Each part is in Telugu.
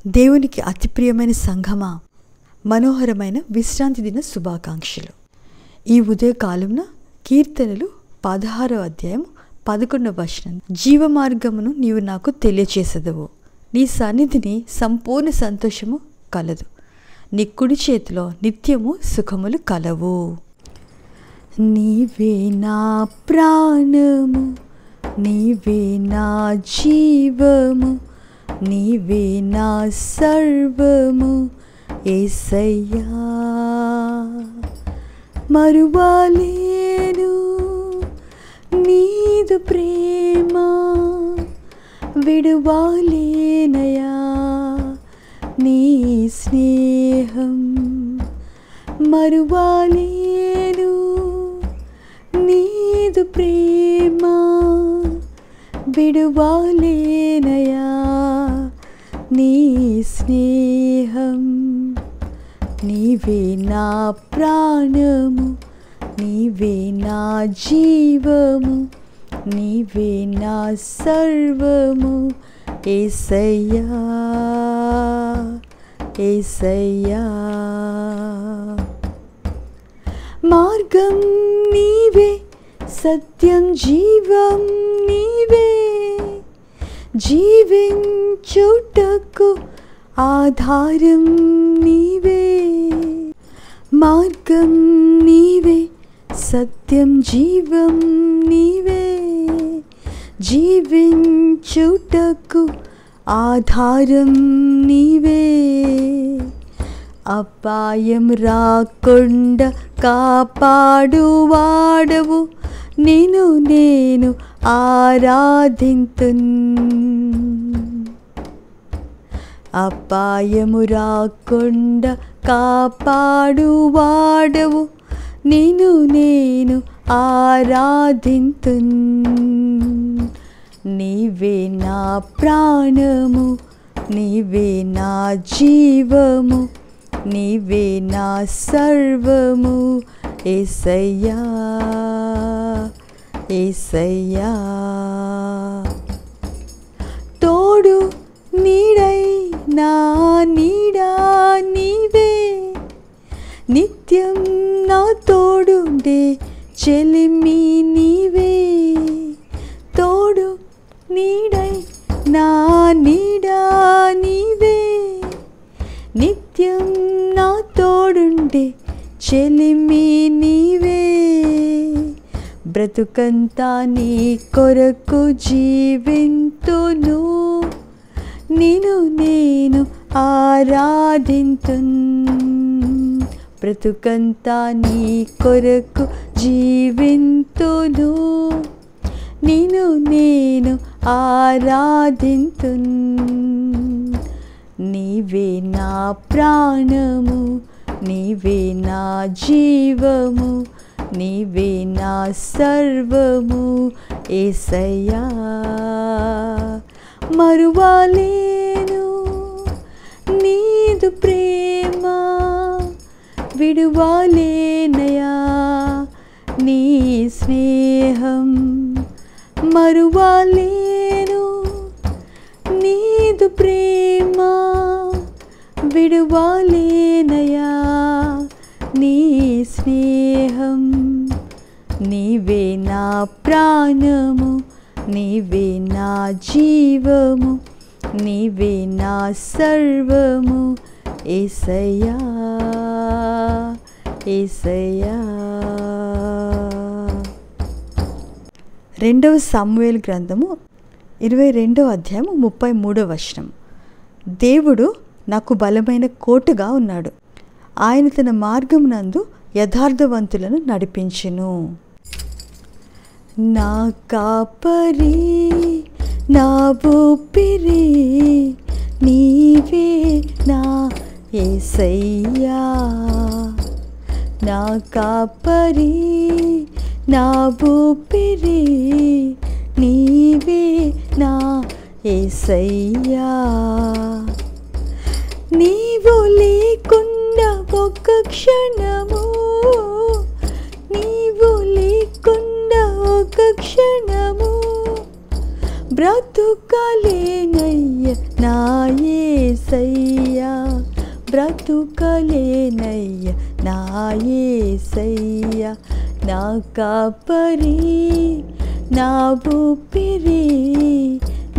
దేవునికి అతి ప్రియమైన సంఘమా, మనోహరమైన విశ్రాంతి దిన శుభాకాంక్షలు. ఈ ఉదయకాలంన కీర్తనలు 16వ అధ్యాయం 11వ వచనం, జీవమార్గమును నీవు నాకు తెలియచేసెదవు, నీ సన్నిధిని సంపూర్ణ సంతోషము కలదు, నీ కుడి చేతిలో నిత్యము సుఖములు కలవు. నీవే నా ప్రాణము, నీవే నా జీవము, నీవే నా సర్వము యేసయ్యా. మరువలేను నీదు ప్రేమ, విడువలేనయా నీ స్నేహం. మరువలేను నీదు ప్రేమ, విడువలేనయా నీ స్నేహం. నీవే నా ప్రాణము, నీవే నా జీవము, నీవే నా సర్వము యేసయ్యా, యేసయ్యా. మార్గం నీవే, సత్యం జీవం నీవే, జీవించుటకు ఆధారం నీవే. మార్గం నీవే, సత్యం జీవం నీవే, జీవించుటకు ఆధారం నీవే. అపాయం రాకుండా కాపాడువాడవు, నిన్ను నేను ఆరాధింతున్. అపాయము రాకుండా కాపాడువాడవు, నిన్ను నేను ఆరాధింతున్. నీవే నా ప్రాణము, నీవే నా జీవము, నీవే నా సర్వము యేసయ్యా, యేసయ్యా. తోడు నీడై నా నీడా నీవే, నిత్యం నా తోడుండే చెలిమి నీవే. తోడు నీడై నా నీడా నీవే, నిత్యం నా తోడుండే చెలిమి నీవే. బ్రతుకంతా నీ కొరకు జీవింతును, నిన్ను నేను ఆరాధింతున్. బ్రతుకంతా నీ కొరకు జీవింతును, నిన్ను నేను ఆరాధింతున్. నీవే నా ప్రాణము, నీవే నా జీవము, నీవే నా సర్వము యేసయ్యా. మరువలేను నీదు ప్రేమ, విడువలేనయా నీ స్నేహం. మరువలేను నీదు ప్రేమ, విడువలేనయా నీ స్నేహం. నీవే నా ప్రాణము, నీవే నా జీవము, నీవే నా సర్వము యేసయ్యా, యేసయ్యా. 2వ సమూయేలు గ్రంథము 22వ అధ్యాయం 33వ వచనం, దేవుడు నాకు బలమైన కోటగా ఉన్నాడు, ఆయన తన మార్గమునందు యథార్థవంతులను నడిపించెను. నా కాపరి, నా ఊపిరి నీవే నా యేసయ్యా. నా కాపరి, నా ఊపిరి నీవే నా యేసయ్యా. నీవు లేకుండా ఒక్క క్షణము, నీవు లేకుండా ఒక్క క్షణము బ్రతుకలేనయ్య నా యేసయ్యా బ్రతుకలేనయ్యా నా యేసయ్యా నా కాపరి నా ఊపిరి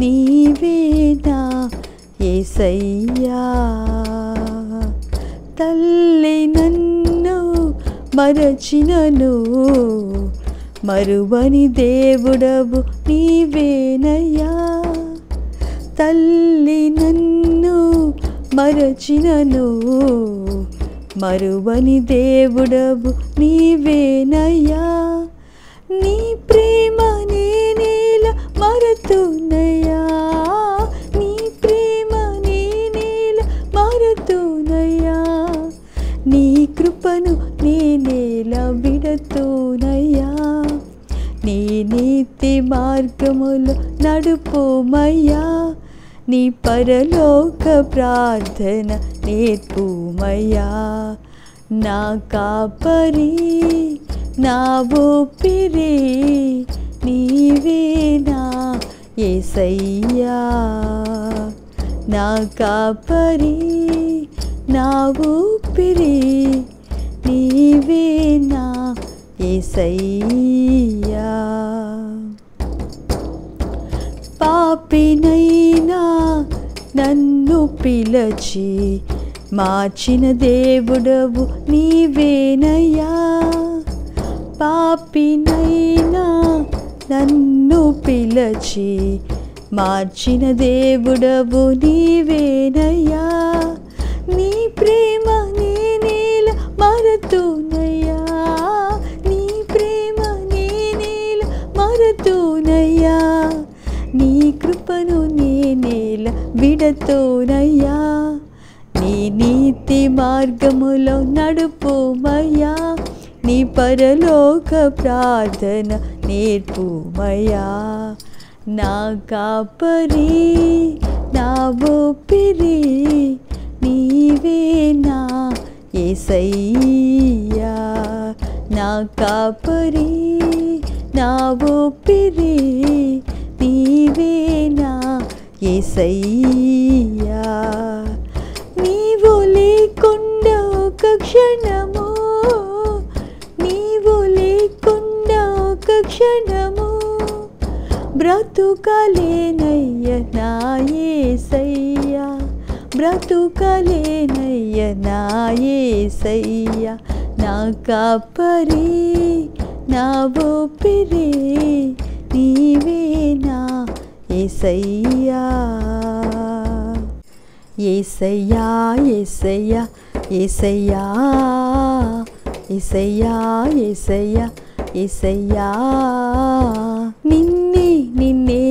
నీవే నా యేసయ్యా తల్లి నన్ను మరచినను మరువని దేవుడవు నీవేనయ్యా తల్లి నన్ను మరచినను మరువని దేవుడవు నీవేనయ్యా నీ ప్రేమ నేనేలా మరతునయ్యా నీ ప్రేమ నేనేలా మరతునయ్యా నీ కృపను నేనేలా విడతునయ్యా నీ నీతి మార్గములో నడుపుమయ్యా నీ పరలోక ప్రార్థన నేర్పుమయ్యా నా కాపరి నా ఊపిరి నీవే నా యేసయ్యా నా కాపరి నా ఊపిరి నీవే నా యేసయ్యా పాపినైనా నన్ను పిలచి మార్చిన దేవుడవు నీవేనయ్యా పాపినైనా నన్ను పిలచి మార్చిన దేవుడవు నీవేనయ్యా నీ ప్రేమ నేనేల మరతునయ్యా నీ ప్రేమ నేనేల మరతునయ్యా నీ కృపను నేనేల విడతోనయ్యా నీ నీతి మార్గములో నడుపుమయ్యా నీ పరలోక ప్రార్థన నేర్పుమయ్యా నా కాపరి నా ఊపిరి నీవే నా యేసయ్యా నా కాపరి నా ఊపిరి నీవే నా యేసయ్యా నీవు లేకుండా ఒక క్షణము నీవు లేకుండా ఒక క్షణము బ్రతుకలేనయ్య నా యేసయ్యా బ్రతుకలేనయ్య నా యేసయ్యా నా కాపరి నా ఊపిరి నీవే నా యేసయ్యా యేసయ్యా యేసయ్యా యేసయ్యా యేసయ్యా యేసయ్యా యేసయ్యా నిన్నే నిన్నే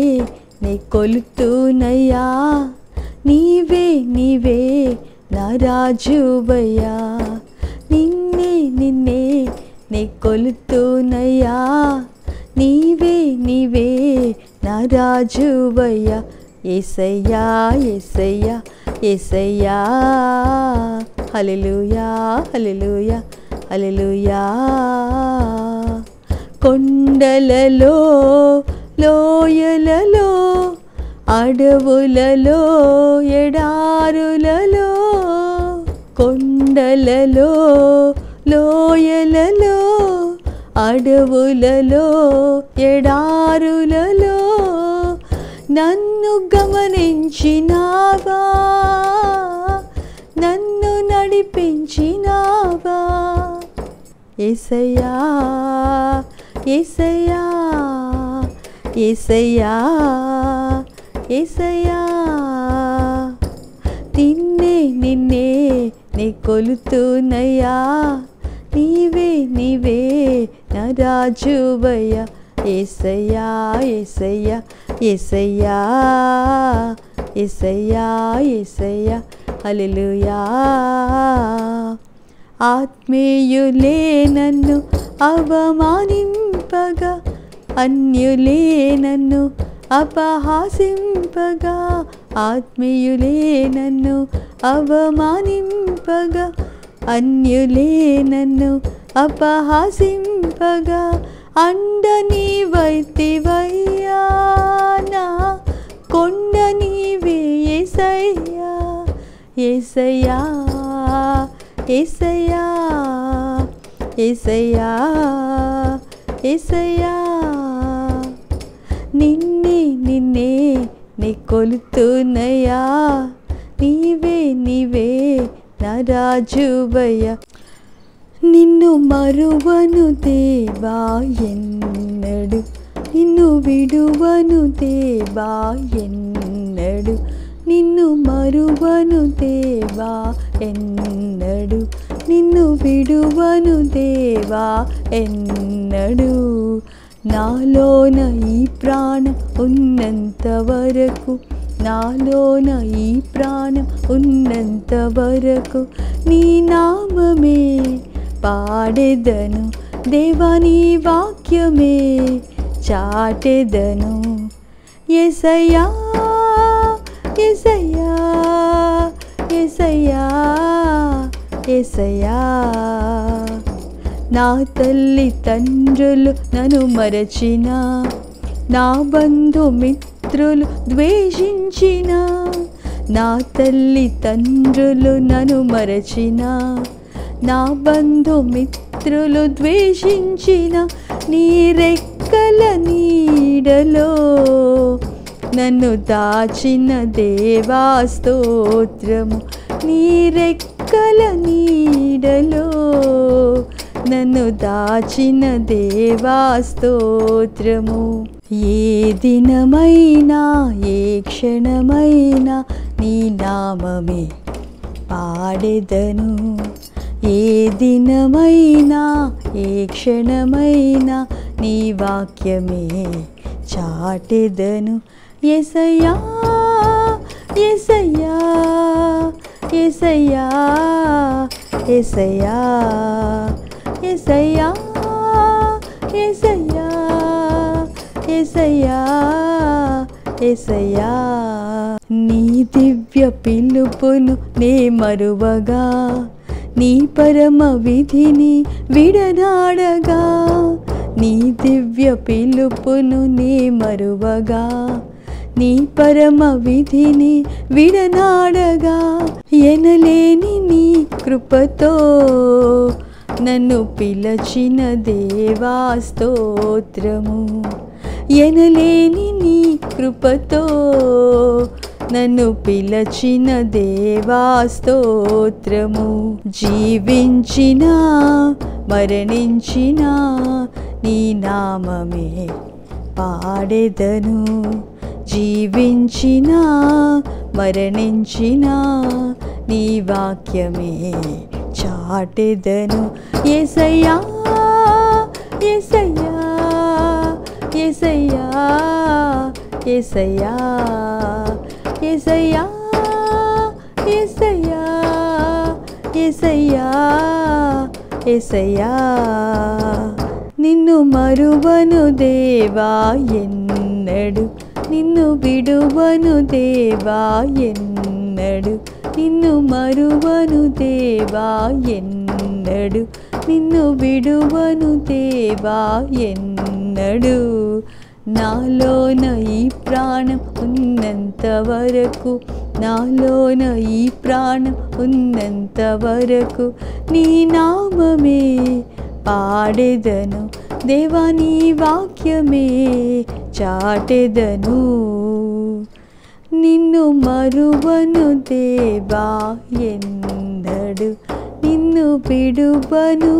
నే కొలుతునయ్యా నీవే నీవే నా రాజువయ్యా నిన్నే నిన్నే నే కొలుతునయ్యా నీవే నీవే నా రాజువయ్యా యేసయ్యా యేసయ్యా యేసయ్యా హల్లెలూయా హల్లెలూయా హల్లెలూయా కొండలలో లోయలలో అడవులలో ఎడారులలో కొండలలో లోయలలో అడవులలో ఎడారులలో నన్ను గమనించినావా నన్ను నడిపించినావా యేసయ్యా యేసయ్యా యేసయ్యా యేసయ్యా నిన్నే నిన్నే నే కొలుతునయ్యా నీవే నీవే నా రాజువయ్యా యేసయ్యా యేసయ్యా యేసయ్యా యేసయ్యా యేసయ్యా హల్లెలూయా ఆత్మీయులే నన్ను అవమానింపగా అన్యులే నన్ను అపహాసింపగా ఆత్మీయులే నన్ను అవమానింపగా అన్యులే నన్ను అపహాసింపగా అండ నీవైతివయ్యా నా కొండ నీవే యేసయ్యా యేసయ్యా యేసయ్యా యేసయ్యా యేసయ్యా నిన్నే నిన్నే నీ కొలుతున్నయ్యా నీవే నీవే నా రాజువయ్యా నిన్ను మరువను దేవా ఎన్నడు నిన్ను విడువను దేవా ఎన్నడు నిన్ను మరువను దేవా ఎన్నడు నిన్ను విడువను దేవా ఎన్నడు నాలోన ఈ ప్రాణం ఉన్నంత వరకు నాలోన ఈ ప్రాణం ఉన్నంత వరకు నీ నామమే పాడెదను దేవా నీ వాక్యమే చాటెదను యేసయ్యా యేసయ్యా యేసయ్యా యేసయ్యా నా తల్లి తండ్రులు నన్ను మరచిన నా బంధుమిత్రులు ద్వేషించిన నా తల్లి తండ్రులు నన్ను మరచిన నా బంధుమిత్రులు ద్వేషించిన నీ రెక్కల నీడలో నన్ను దాచిన దేవా స్తోత్రము నీ రెక్కల నీడలో నన్ను దాచిన దేవా స్తోత్రము ఏ దినమైనా ఏ క్షణమైనా నీ నామమే పాడెదను ఏ దినమైనా ఏ క్షణమైనా నీ వాక్యమే చాటెదను యేసయ్యా యేసయ్యా యేసయ్యా యేసయ్యా యేసయ్యా యేసయ్యా యేసయ్యా యేసయ్యా నీ దివ్య పిలుపును నే మరువగా నీ పరమ విధిని విడనాడగా నీ దివ్య పిలుపును నే మరువగా నీ పరమ విధిని విడనాడగా ఎనలేని నీ కృపతో నన్ను పిలచిన దేవా స్తోత్రము ఎనలేని నీ కృపతో నన్ను పిలచిన దేవా స్తోత్రము జీవించిన మరణించిన నీ నామమే పాడెదను జీవించిన మరణించిన నీ వాక్యమే చాటెదను యేసయ్యా యేసయ్యా యేసయ్యా యేసయ్యా యేసయ్యా యేసయ్యా యేసయ్యా యేసయ్యా నిన్ను మరువను దేవా ఎన్నడు నిన్ను విడువను దేవా ఎన్నడు నిన్ను మరువను దేవా ఎన్నడు నిన్ను విడువను దేవా ఎన్నడు నాలోన ఈ ప్రాణం ఉన్నంత వరకు నాలోన ఈ ప్రాణం ఉన్నంత వరకు నీ నామమే పాడెదను దేవా నీ వాక్యమే చాటెదను నిన్ను మరువను దేవా ఎన్నడు నిన్ను విడువను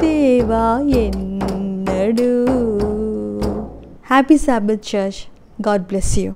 దేవా ఎన్నడు. Happy Sabbath, church. God bless you.